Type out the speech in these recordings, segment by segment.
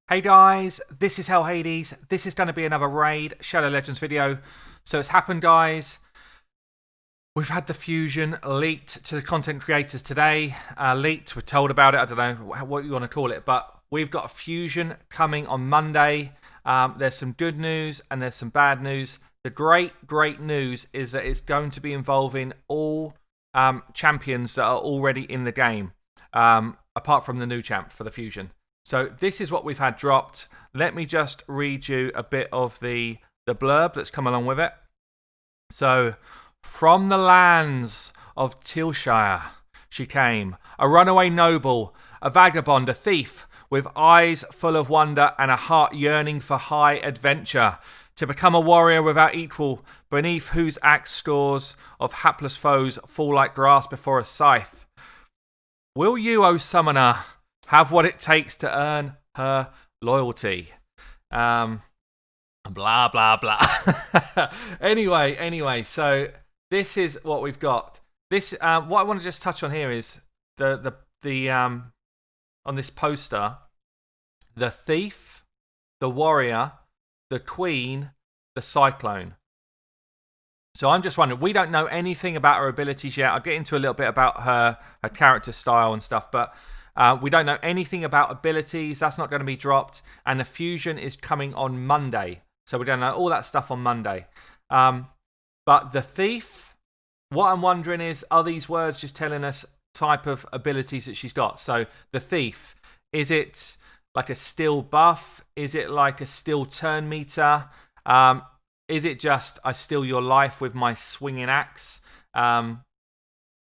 Hey guys, this is Hell Hades. This is going to be another Raid Shadow Legends video. So it's happened, guys. We've had the fusion leaked to the content creators today. Leaked, we're told about it. I don't know what you want to call it, but we've got a fusion coming on Monday. There's some good news and there's some bad news. The great news is that it's going to be involving all champions that are already in the game, apart from the new champ for the fusion. So this is what we've had dropped. Let me just read you a bit of the blurb that's come along with it. So, from the lands of Tilshire she came, a runaway noble, a vagabond, a thief, with eyes full of wonder and a heart yearning for high adventure, to become a warrior without equal, beneath whose axe stores of hapless foes fall like grass before a scythe. Will you, O summoner, have what it takes to earn her loyalty? Blah, blah, blah. anyway, so this is what we've got. This, what I want to just touch on here is the on this poster, the thief, the warrior, the queen, the cyclone. So I'm just wondering, we don't know anything about her abilities yet. I'll get into a little bit about her character style and stuff, but we don't know anything about abilities. That's not going to be dropped. And the fusion is coming on Monday. So we don't know all that stuff on Monday. But the thief, what I'm wondering is, are these words just telling us type of abilities that she's got? So the thief, is it like a still buff? Is it like a still turn meter? Is it just, I steal your life with my swinging axe? I've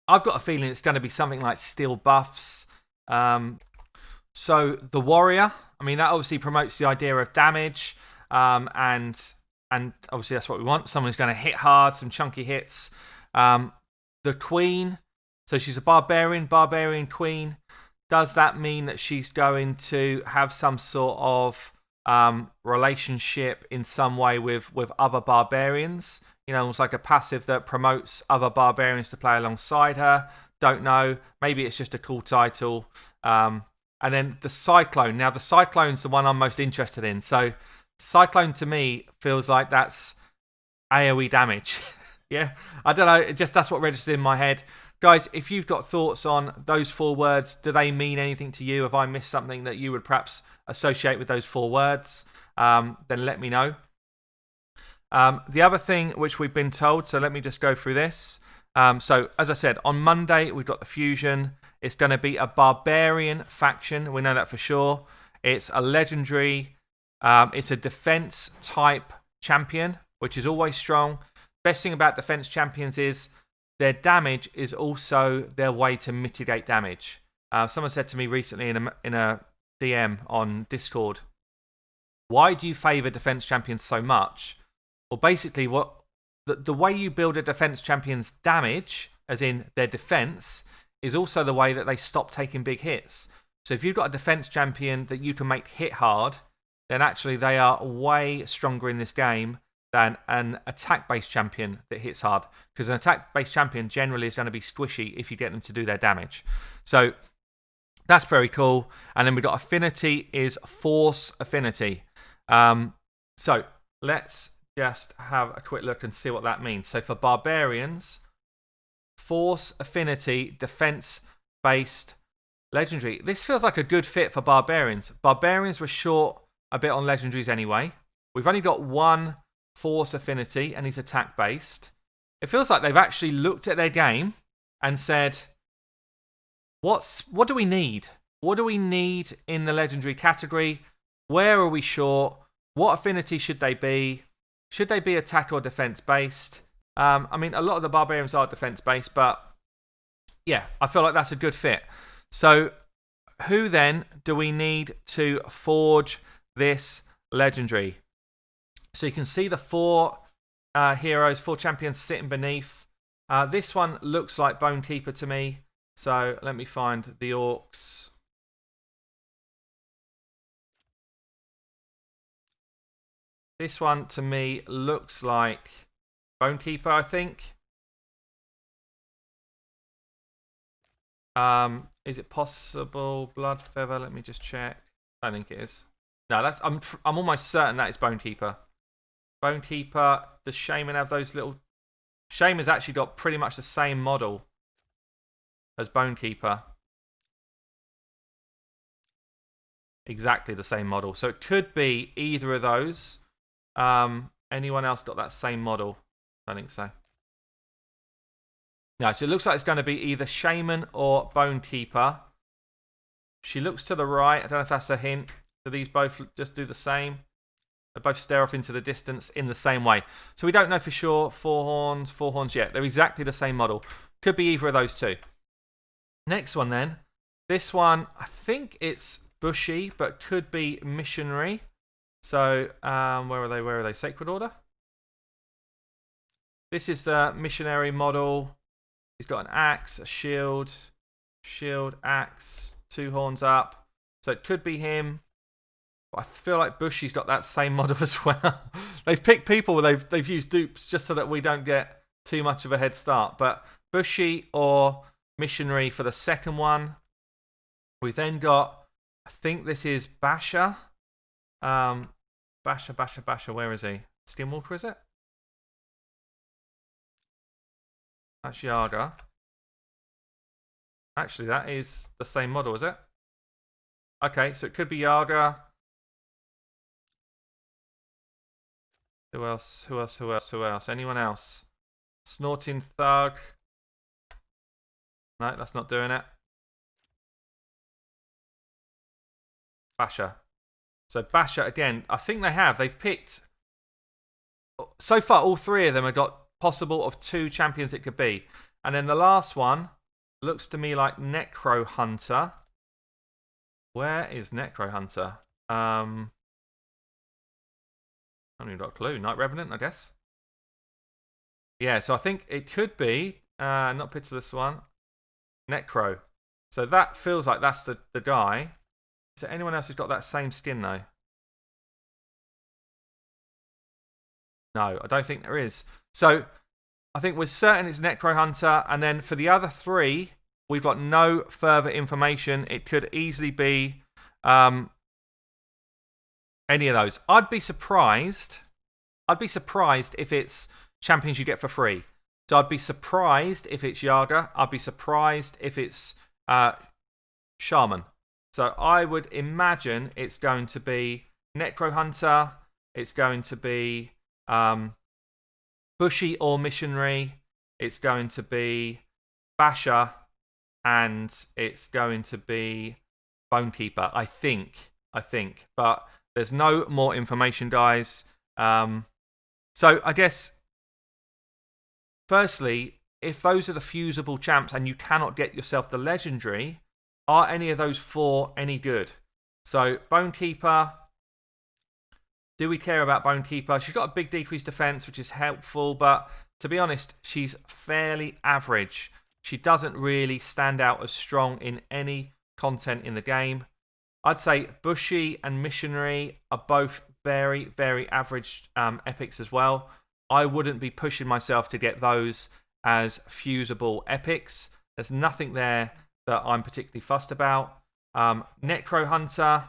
got a feeling it's going to be something like still buffs. So the warrior, I mean, that obviously promotes the idea of damage, and obviously that's what we want. Someone who's going to hit hard, some chunky hits. The queen, so she's a barbarian queen. Does that mean that she's going to have some sort of relationship in some way with other barbarians? You know, it's like a passive that promotes other barbarians to play alongside her. Don't know. Maybe it's just a cool title. And then the Cyclone. Now, the Cyclone's the one I'm most interested in. So, Cyclone to me feels like that's AoE damage. Yeah, I don't know. That's what registers in my head. Guys, if you've got thoughts on those 4 words, do they mean anything to you? Have I missed something that you would perhaps associate with those 4 words? Then let me know. The other thing which we've been told, so let me just go through this. So, as I said, on Monday, we've got the fusion. It's going to be a barbarian faction. We know that for sure. It's a legendary, it's a defense type champion, which is always strong. Best thing about defense champions is their damage is also their way to mitigate damage. Someone said to me recently in a DM on Discord, why do you favour defense champions so much? Well, basically, the way you build a defense champion's damage, as in their defense, is also the way that they stop taking big hits. So if you've got a defense champion that you can make hit hard, then actually they are way stronger in this game than an attack-based champion that hits hard. Because an attack-based champion generally is going to be squishy if you get them to do their damage. So that's very cool. And then we've got affinity is force affinity. So let's just have a quick look and see what that means. So for barbarians, force affinity, defense-based legendary. This feels like a good fit for barbarians. Barbarians were short a bit on legendaries anyway. We've only got 1 force affinity and he's attack based. It feels like they've actually looked at their game and said, what do we need? What do we need in the legendary category? Where are we short? What affinity should they be? Should they be attack or defense based? I mean, a lot of the barbarians are defense based, but yeah, I feel like that's a good fit. So who then do we need to forge this legendary? So you can see the 4 heroes, 4 champions sitting beneath. This one looks like Bonekeeper to me. So let me find the orcs. This one to me looks like Bonekeeper, I think. Is it possible Blood Feather? Let me just check. I think it is. No, that's I'm almost certain that is Bonekeeper. Bonekeeper. Does Shaman have those little? Shaman's actually got pretty much the same model as Bonekeeper. Exactly the same model. So it could be either of those. Anyone else got that same model? I don't think so. No, so it looks like it's going to be either Shaman or Bonekeeper. She looks to the right. I don't know if that's a hint. Do these both just do the same? They both stare off into the distance in the same way. So we don't know for sure. Four horns yet. They're exactly the same model. Could be either of those two. Next one then. This one, I think it's Bushy, but could be Missionary. So, where are they? Where are they? Sacred Order? This is the Missionary model. He's got an axe, a shield, axe, 2 horns up. So it could be him. But I feel like Bushy's got that same model as well. They've picked people where they've used dupes just so that we don't get too much of a head start. But Bushy or Missionary for the second one. We then got, I think this is Basher. Basher. Where is he? Skinwalker, is it? That's Yaga. Actually, that is the same model, is it? Okay, so it could be Yaga. Who else? Anyone else? Snorting Thug. No, that's not doing it. Basher. So Basher, again, I think they've picked, so far all 3 of them have got possible of 2 champions it could be. And then the last one looks to me like Necro Hunter. Where is Necro Hunter? I haven't even got a clue. Night Revenant, I guess. Yeah, so I think it could be, not Pitiless one, Necro. So that feels like that's the guy. Is there anyone else who's got that same skin though? No, I don't think there is. So I think we're certain it's Necro Hunter, and then for the other 3, we've got no further information. It could easily be any of those. I'd be surprised if it's champions you get for free. So I'd be surprised if it's Yaga. I'd be surprised if it's Shaman. So I would imagine it's going to be Necro Hunter. It's going to be Bushy or Missionary. It's going to be Basher. And it's going to be Bonekeeper, I think. But there's no more information, guys. So I guess, firstly, if those are the fusible champs and you cannot get yourself the legendary, are any of those 4 any good? So Bonekeeper, do we care about Bonekeeper? She's got a big decreased defense, which is helpful, but to be honest, she's fairly average. She doesn't really stand out as strong in any content in the game. I'd say Bushy and Missionary are both very, very average epics as well. I wouldn't be pushing myself to get those as fusible epics. There's nothing there that I'm particularly fussed about. Necro Hunter,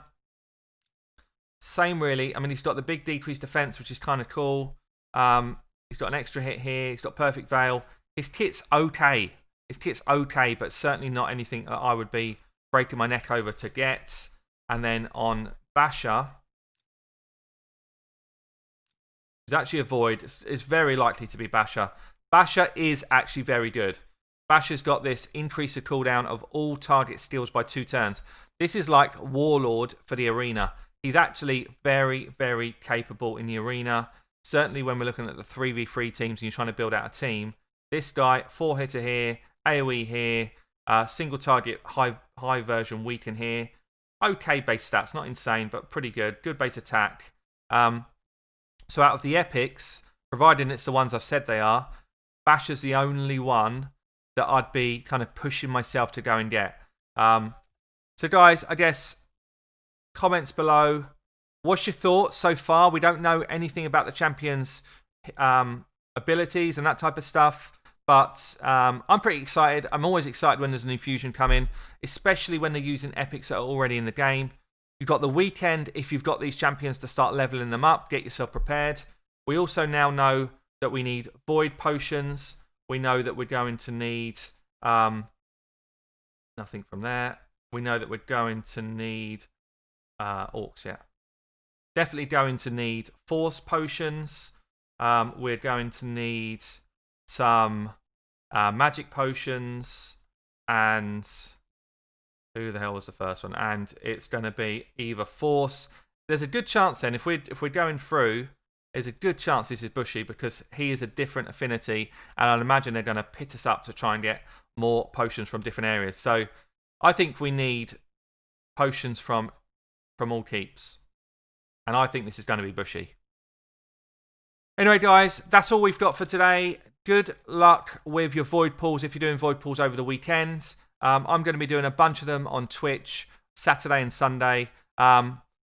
same really. I mean, he's got the big decreased defense, which is kind of cool. He's got an extra hit here. He's got perfect veil. His kit's okay. But certainly not anything that I would be breaking my neck over to get. And then on Basher, it's actually a void. It's very likely to be Basher. Basher is actually very good. Basher's got this increase of cooldown of all target skills by 2 turns. This is like Warlord for the arena. He's actually very, very capable in the arena. Certainly when we're looking at the 3v3 teams and you're trying to build out a team. This guy, 4-hitter here, AoE here, single target, high version, weaken here. Okay base stats, not insane, but pretty good. Good base attack. So out of the epics, providing it's the ones I've said they are, Basher's the only one that I'd be kind of pushing myself to go and get. So guys, I guess comments below. What's your thoughts so far? We don't know anything about the champions' abilities and that type of stuff. But I'm pretty excited. I'm always excited when there's a new fusion coming, especially when they're using epics that are already in the game. You've got the weekend if you've got these champions to start leveling them up, get yourself prepared. We also now know that we need void potions. We know that we're going to need nothing from there. We know that we're going to need orcs, yeah. Definitely going to need force potions. We're going to need some magic potions, and who the hell was the first one? And it's going to be either force. There's a good chance then if we're going through, there's a good chance this is Bushy because he is a different affinity, and I'd imagine they're going to pit us up to try and get more potions from different areas. So I think we need potions from all keeps, and I think this is going to be Bushy. Anyway, guys, that's all we've got for today. Good luck with your void pools if you're doing void pools over the weekend. I'm going to be doing a bunch of them on Twitch Saturday and Sunday.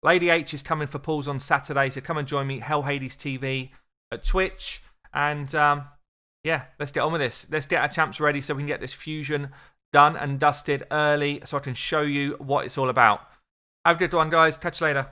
Lady H is coming for pools on Saturday, so come and join me, Hell Hades TV at Twitch. And yeah, let's get on with this. Let's get our champs ready so we can get this fusion done and dusted early so I can show you what it's all about. Have a good one, guys. Catch you later.